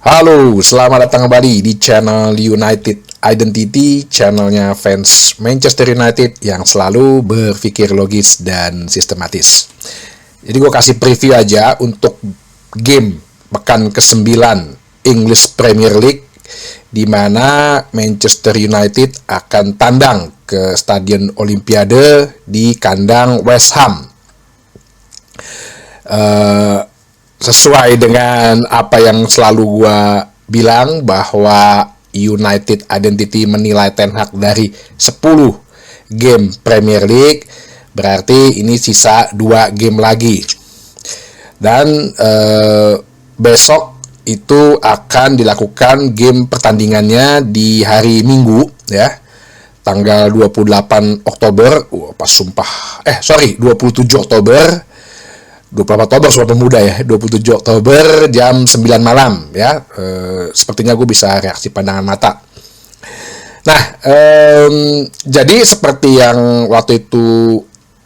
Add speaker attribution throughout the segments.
Speaker 1: Halo, selamat datang kembali di channel United Identity, channelnya fans Manchester United yang selalu berpikir logis dan sistematis. Jadi gue kasih preview aja untuk game pekan ke-9 English Premier League, di mana Manchester United akan tandang ke Stadion Olimpiade di kandang West Ham. Sesuai dengan apa yang selalu gue bilang, bahwa United Identity menilai Ten Hag dari 10 game Premier League, berarti ini sisa 2 game lagi. Dan besok itu akan dilakukan game pertandingannya di hari Minggu ya, tanggal 28 Oktober. 27 Oktober. 28 Oktober Sumpah Pemuda ya, 27 Oktober jam 9 malam ya. Sepertinya gue bisa reaksi pandangan mata. Nah, jadi seperti yang waktu itu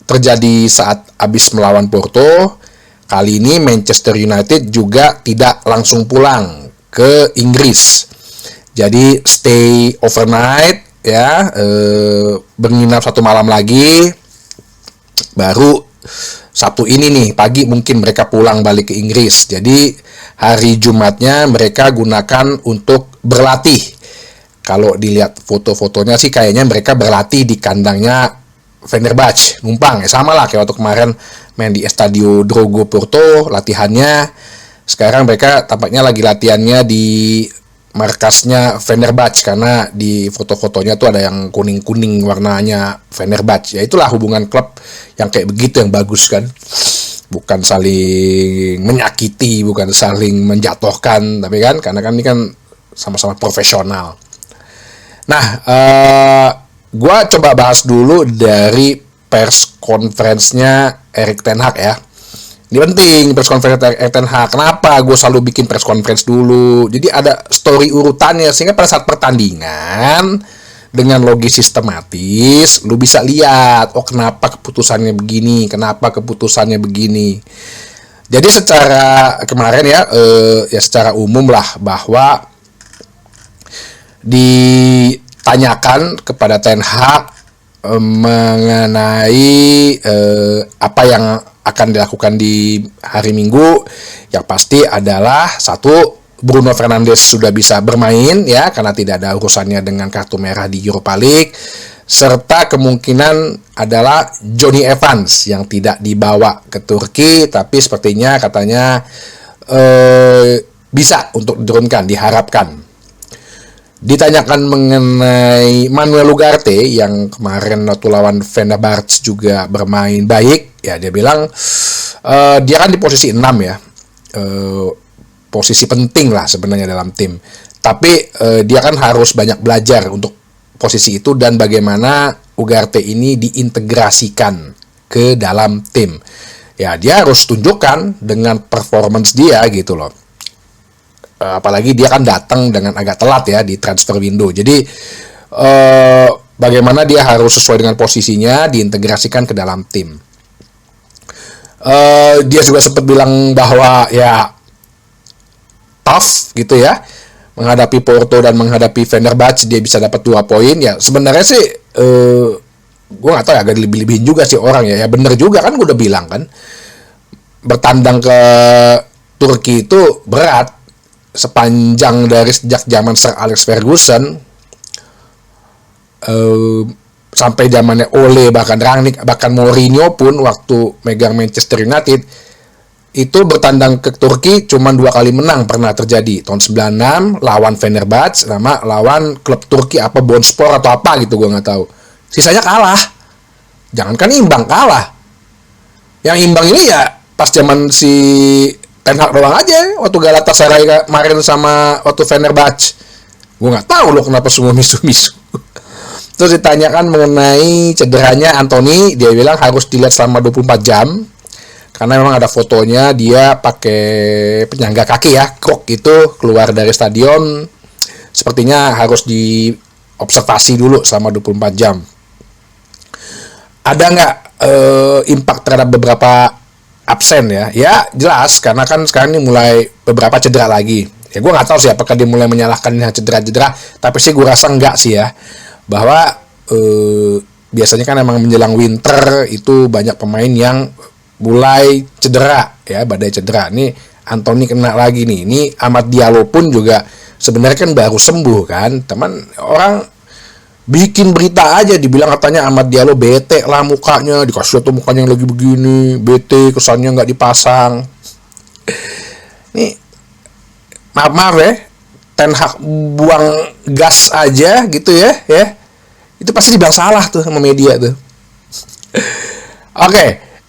Speaker 1: terjadi saat habis melawan Porto, kali ini Manchester United juga tidak langsung pulang ke Inggris. Jadi stay overnight ya, menginap 1 malam lagi, baru Sabtu ini nih pagi mungkin mereka pulang balik ke Inggris. Jadi hari Jumatnya mereka gunakan untuk berlatih. Kalau dilihat foto-fotonya sih kayaknya mereka berlatih di kandangnya Fenerbahce, numpang ya, sama lah kayak waktu kemarin main di Estadio Drogo Porto latihannya. Sekarang mereka tampaknya lagi latihannya di markasnya Fenerbahce, karena di foto-fotonya tuh ada yang kuning-kuning warnanya Fenerbahce. Ya itulah hubungan klub yang kayak begitu yang bagus kan. Bukan saling menyakiti, bukan saling menjatuhkan, tapi kan karena kan ini kan sama-sama profesional. Nah, gua coba bahas dulu dari press conference-nya Erik ten Hag ya. Ini penting press conference Erik ten Hag. Kenapa gue selalu bikin press conference dulu? Jadi ada story urutannya, sehingga pada saat pertandingan dengan logis sistematis lu bisa lihat, oh kenapa keputusannya begini, kenapa keputusannya begini. Jadi secara kemarin ya, secara umum lah, bahwa ditanyakan kepada ten Hag mengenai apa yang akan dilakukan di hari Minggu. Yang pasti adalah satu, Bruno Fernandes sudah bisa bermain ya, karena tidak ada urusannya dengan kartu merah di Europa League, serta kemungkinan adalah Jonny Evans yang tidak dibawa ke Turki, tapi sepertinya katanya bisa untuk diturunkan, diharapkan. Ditanyakan mengenai Manuel Ugarte yang kemarin waktu lawan Fenerbahce juga bermain baik, ya dia bilang dia kan di posisi 6 ya, posisi penting lah sebenarnya dalam tim, tapi dia kan harus banyak belajar untuk posisi itu dan bagaimana Ugarte ini diintegrasikan ke dalam tim. Ya dia harus tunjukkan dengan performance dia gitu loh. Apalagi dia kan datang dengan agak telat ya di transfer window. Jadi bagaimana dia harus sesuai dengan posisinya, diintegrasikan ke dalam tim. Dia juga sempat bilang bahwa ya tough gitu ya, menghadapi Porto dan menghadapi Fenerbahce dia bisa dapat 2 poin. Ya sebenarnya sih gue nggak tahu ya, agak lebih-lebihin juga sih orang ya. Ya bener juga kan, gue udah bilang kan, bertandang ke Turki itu berat. Sepanjang dari sejak zaman Sir Alex Ferguson sampai zamannya Ole, bahkan Rangnick, bahkan Mourinho pun waktu megang Manchester United itu bertandang ke Turki cuma 2 kali menang pernah terjadi. Tahun 96 lawan Fenerbahce sama lawan klub Turki apa Bonspor atau apa gitu, gue nggak tahu. Sisanya kalah. Jangankan imbang, kalah. Yang imbang ini ya pas zaman si Ten Hag doang aja, waktu Galatasaray kemarin sama waktu Fenerbahce. Gue nggak tahu loh kenapa semua misu-misu. Terus ditanyakan mengenai cederanya Anthony, dia bilang harus dilihat selama 24 jam. Karena memang ada fotonya dia pakai penyangga kaki ya, krok itu keluar dari stadion. Sepertinya harus diobservasi dulu selama 24 jam. Ada nggak impact terhadap beberapa absen ya? Ya jelas, karena kan sekarang ini mulai beberapa cedera lagi. Ya gue nggak tahu sih apakah dia mulai menyalahkan cedera-cedera, tapi sih gue rasa enggak sih ya, bahwa biasanya kan emang menjelang winter itu banyak pemain yang mulai cedera ya, badai cedera. Nih Anthony kena lagi nih. Ini Amad Diallo pun juga sebenarnya kan baru sembuh kan. Teman orang bikin berita aja dibilang katanya Amad Diallo bete lah mukanya, dikasih tuh mukanya yang lagi begini, bete kesannya nggak dipasang. Nih maaf ya, Ten Hag buang gas aja gitu ya, itu pasti dibilang salah tuh sama media tuh. Oke,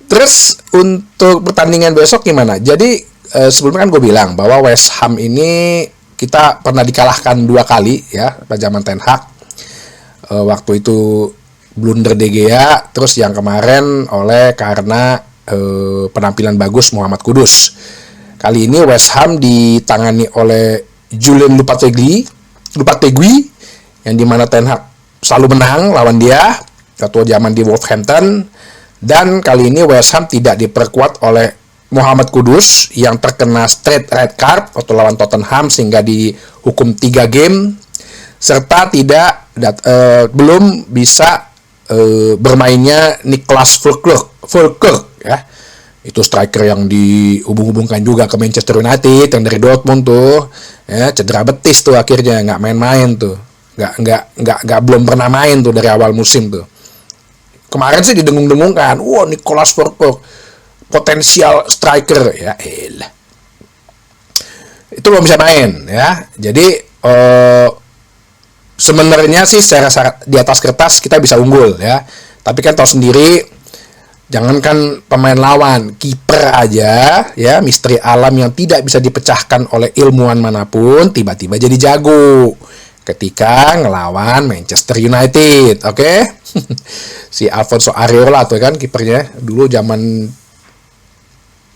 Speaker 1: terus untuk pertandingan besok gimana? Jadi sebelumnya kan gue bilang bahwa West Ham ini kita pernah dikalahkan 2 kali ya pada zaman Ten Hag. Waktu itu blunder De Gea, terus yang kemarin karena penampilan bagus Muhammad Kudus. Kali ini West Ham ditangani oleh Julien Lopetegui yang dimana Ten Hag selalu menang lawan dia waktu zaman di Wolverhampton, dan kali ini West Ham tidak diperkuat oleh Muhammad Kudus yang terkena straight red card waktu lawan Tottenham sehingga dihukum 3 game, serta belum bisa bermainnya Niklas Füllkrug ya. Itu striker yang dihubung-hubungkan juga ke Manchester United yang dari Dortmund tuh ya, cedera betis tuh akhirnya, nggak main-main tuh, nggak belum pernah main tuh dari awal musim tuh. Kemarin sih didengung-dengungkan, wah Niklas Füllkrug potensial striker ya, itu belum bisa main ya. Jadi sebenarnya sih secara di atas kertas kita bisa unggul ya, tapi kan tahu sendiri, jangankan pemain lawan, kiper aja ya, misteri alam yang tidak bisa dipecahkan oleh ilmuwan manapun tiba-tiba jadi jago ketika ngelawan Manchester United. Oke? Si Alfonso Areola tuh kan kipernya dulu zaman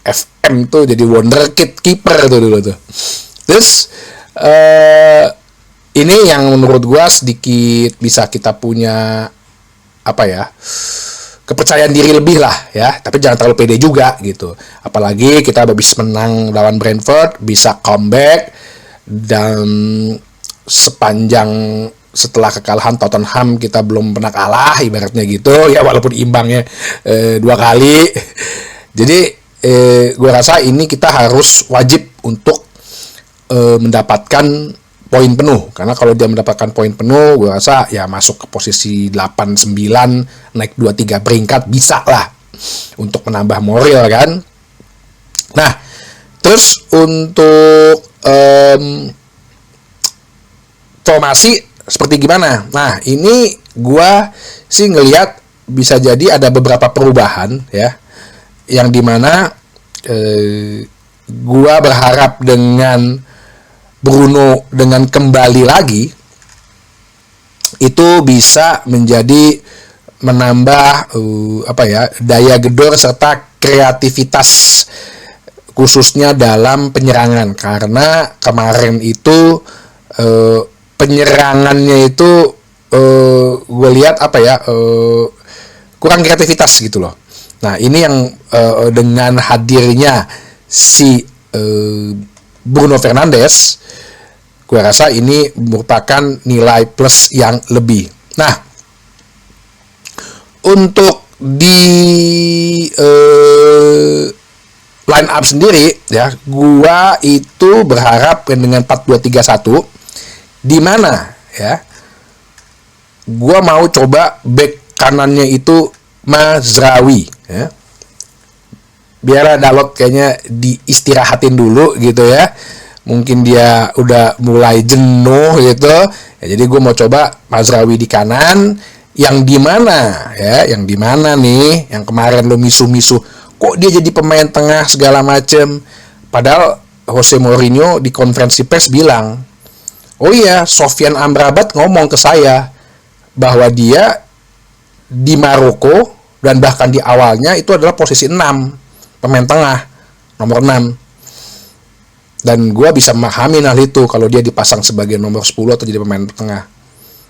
Speaker 1: FM tuh, jadi wonderkid kiper tuh dulu tuh. Terus ini yang menurut gua sedikit bisa kita punya kepercayaan diri lebih lah ya, tapi jangan terlalu pede juga gitu. Apalagi kita habis menang lawan Brentford, bisa comeback, dan sepanjang setelah kekalahan Tottenham kita belum pernah kalah ibaratnya gitu ya, walaupun imbangnya 2 kali. Jadi gue rasa ini kita harus wajib untuk mendapatkan poin penuh, karena kalau dia mendapatkan poin penuh, gue rasa ya masuk ke posisi 8-9, naik 2-3 peringkat bisa lah untuk menambah moral kan. Nah, terus untuk formasi seperti gimana? Nah, ini gue sih ngelihat bisa jadi ada beberapa perubahan ya, yang dimana gue berharap dengan Bruno dengan kembali lagi itu bisa menjadi menambah daya gedor serta kreativitas khususnya dalam penyerangan, karena kemarin itu penyerangannya itu gue lihat kurang kreativitas gitu loh. Nah ini yang dengan hadirnya si Bruno Fernandes, gue rasa ini merupakan nilai plus yang lebih. Nah, untuk di line up sendiri ya, gue itu berharap dengan 4-2-3-1, di mana ya, gue mau coba back kanannya itu Mazraoui ya. Biar Dalot kayaknya diistirahatin dulu gitu ya, mungkin dia udah mulai jenuh gitu ya, jadi gue mau coba Mazraoui di kanan, yang dimana nih yang kemarin lo misu-misu kok dia jadi pemain tengah segala macem, padahal Jose Mourinho di konferensi pers bilang, oh iya, Sofyan Amrabat ngomong ke saya bahwa dia di Maroko dan bahkan di awalnya itu adalah posisi 6, pemain tengah nomor 6, dan gue bisa memahami hal itu kalau dia dipasang sebagai nomor 10 atau jadi pemain tengah.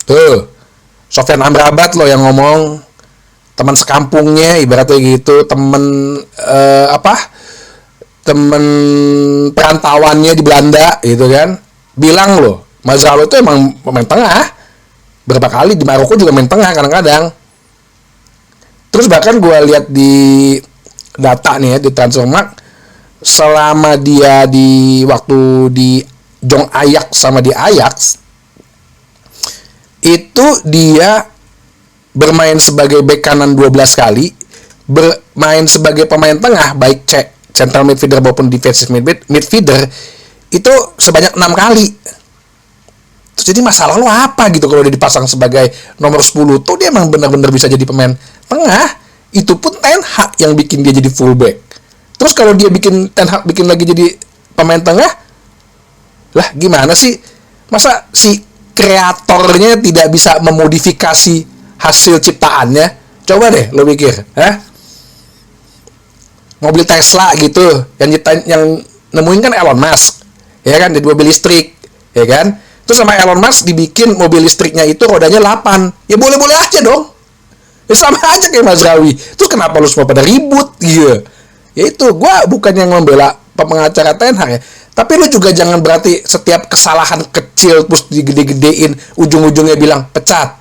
Speaker 1: Tuh Sofyan Amrabat loh yang ngomong, teman sekampungnya ibaratnya gitu, temen temen perantauannya di Belanda gitu kan, bilang loh, Mazraoui itu emang pemain tengah. Berapa kali di Maroko juga main tengah kadang-kadang. Terus bahkan gue lihat di data nih ya, di Transfermarkt, selama dia di waktu di Jong Ajax sama di Ajax, itu dia bermain sebagai bek kanan 12 kali, bermain sebagai pemain tengah baik central midfielder maupun defensive midfielder itu sebanyak 6 kali. Terus jadi masalah lo apa gitu kalau dia dipasang sebagai nomor 10? Tuh dia emang benar-benar bisa jadi pemain tengah. Itu pun Ten Hag yang bikin dia jadi fullback. Terus kalau dia Ten Hag bikin lagi jadi pemain tengah, lah gimana sih? Masa si kreatornya tidak bisa memodifikasi hasil ciptaannya? Coba deh lo pikir, mobil Tesla gitu, yang nemuin kan Elon Musk, ya kan, dia mobil listrik, ya kan? Terus sama Elon Musk dibikin mobil listriknya itu rodanya 8. Ya boleh-boleh aja dong. Ya sama aja kayak Mazraoui. Terus kenapa lu semua pada ribut gitu? Ya itu, gue bukan yang membela pengacara Ten Hag ya. Tapi lu juga jangan berarti setiap kesalahan kecil terus digede-gedein, ujung-ujungnya bilang pecat.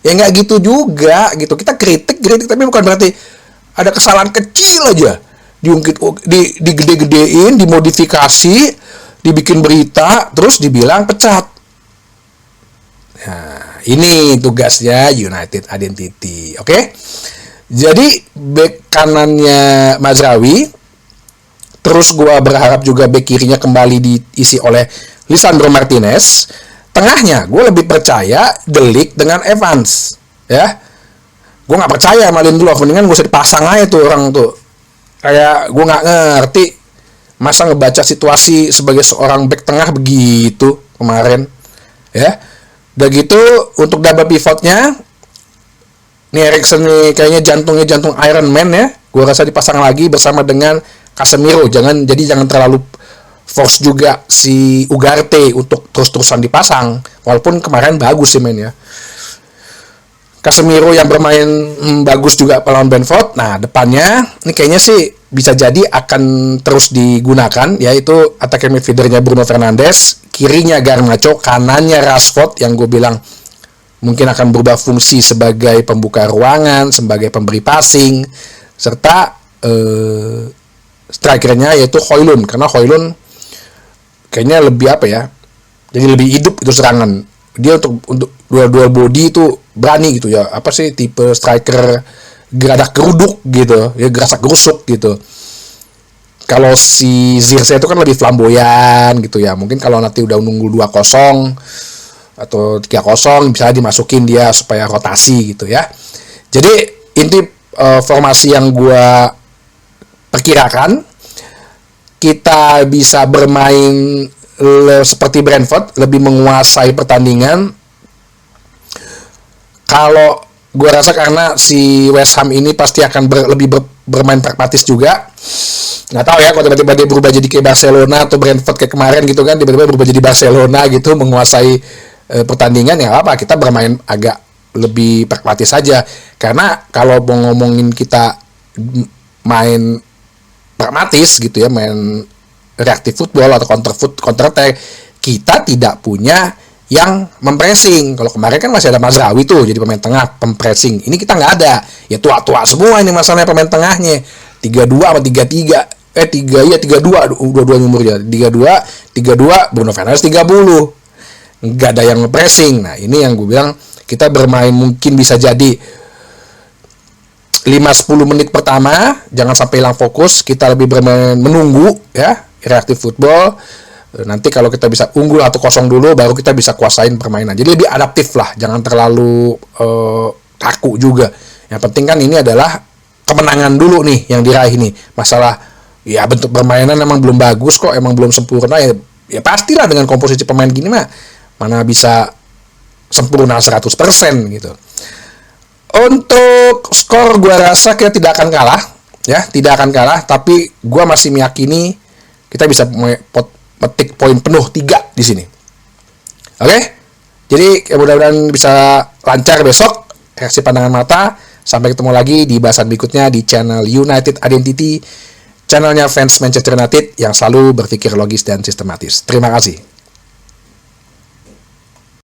Speaker 1: Ya nggak gitu juga gitu. Kita kritik tapi bukan berarti ada kesalahan kecil aja diungkit, digede-gedein, dimodifikasi, dibikin berita, terus dibilang pecat. Nah, ini tugasnya United Identity, oke? Jadi bek kanannya Mazraoui, terus gua berharap juga bek kirinya kembali diisi oleh Lisandro Martinez. Tengahnya gue lebih percaya De Ligt dengan Evans, ya. Gue nggak percaya sama Lindelof, mendingan gue usah dipasang aja tuh orang tuh. Kayak gue nggak ngerti masa ngebaca situasi sebagai seorang back tengah begitu kemarin, ya. Udah gitu untuk double pivotnya, nih Eriksen nih kayaknya jantung Iron Man ya. Gue rasa dipasang lagi bersama dengan Casemiro. Jangan terlalu force juga si Ugarte untuk terus-terusan dipasang. Walaupun kemarin bagus sih mainnya. Casemiro yang bermain bagus juga melawan Brentford. Nah, depannya ini kayaknya sih bisa jadi akan terus digunakan, yaitu attacker midfieldernya Bruno Fernandes, kirinya Garnacho, kanannya Rashford yang gue bilang mungkin akan berubah fungsi sebagai pembuka ruangan, sebagai pemberi passing, serta strikernya yaitu Højlund, karena Højlund kayaknya lebih jadi lebih hidup itu serangan. Dia untuk dua body itu berani gitu ya, tipe striker geradak geruduk gitu ya, gerasak gerusuk gitu. Kalau si Zirkzee itu kan lebih flamboyan gitu ya, mungkin kalau nanti udah nunggu 2-0 atau 3-0 bisa dimasukin dia supaya rotasi gitu ya. Jadi inti formasi yang gua perkirakan, kita bisa bermain seperti Brentford, lebih menguasai pertandingan. Kalau gue rasa karena si West Ham ini pasti akan lebih bermain pragmatis juga. Nggak tahu ya kalau tiba-tiba dia berubah jadi kayak Barcelona atau Brentford kayak kemarin gitu kan, tiba-tiba berubah jadi Barcelona gitu, menguasai pertandingan, ya apa, kita bermain agak lebih pragmatis saja. Karena kalau mau ngomongin kita main pragmatis gitu ya, main reactive football atau counter attack, kita tidak punya yang mempressing. Kalau kemarin kan masih ada Mazraoui tuh jadi pemain tengah pempressing. Ini kita nggak ada. Ya tua-tua semua ini masalahnya pemain tengahnya. 32 sama 33. 32 dua-duanya umurnya. 32 Bruno Fernandes 30. Nggak ada yang mempressing. Nah, ini yang gue bilang kita bermain mungkin bisa jadi 5-10 menit pertama jangan sampai hilang fokus, kita lebih bermain menunggu ya, reactive football. Nanti kalau kita bisa unggul 1-0 dulu, baru kita bisa kuasain permainan. Jadi lebih adaptif lah, jangan terlalu kaku juga. Yang penting kan ini adalah kemenangan dulu nih yang diraih nih. Masalah ya bentuk permainan emang belum bagus kok, emang belum sempurna ya pastilah dengan komposisi pemain gini mah mana bisa sempurna 100% gitu. Untuk skor gue rasa kita tidak akan kalah ya, tidak akan kalah, tapi gue masih meyakini kita bisa metik poin penuh 3 di sini. Oke? Jadi mudah-mudahan bisa lancar besok reaksi pandangan mata. Sampai ketemu lagi di bahasan berikutnya di channel United Identity. channelnya Fans Manchester United yang selalu berpikir logis dan sistematis. Terima kasih.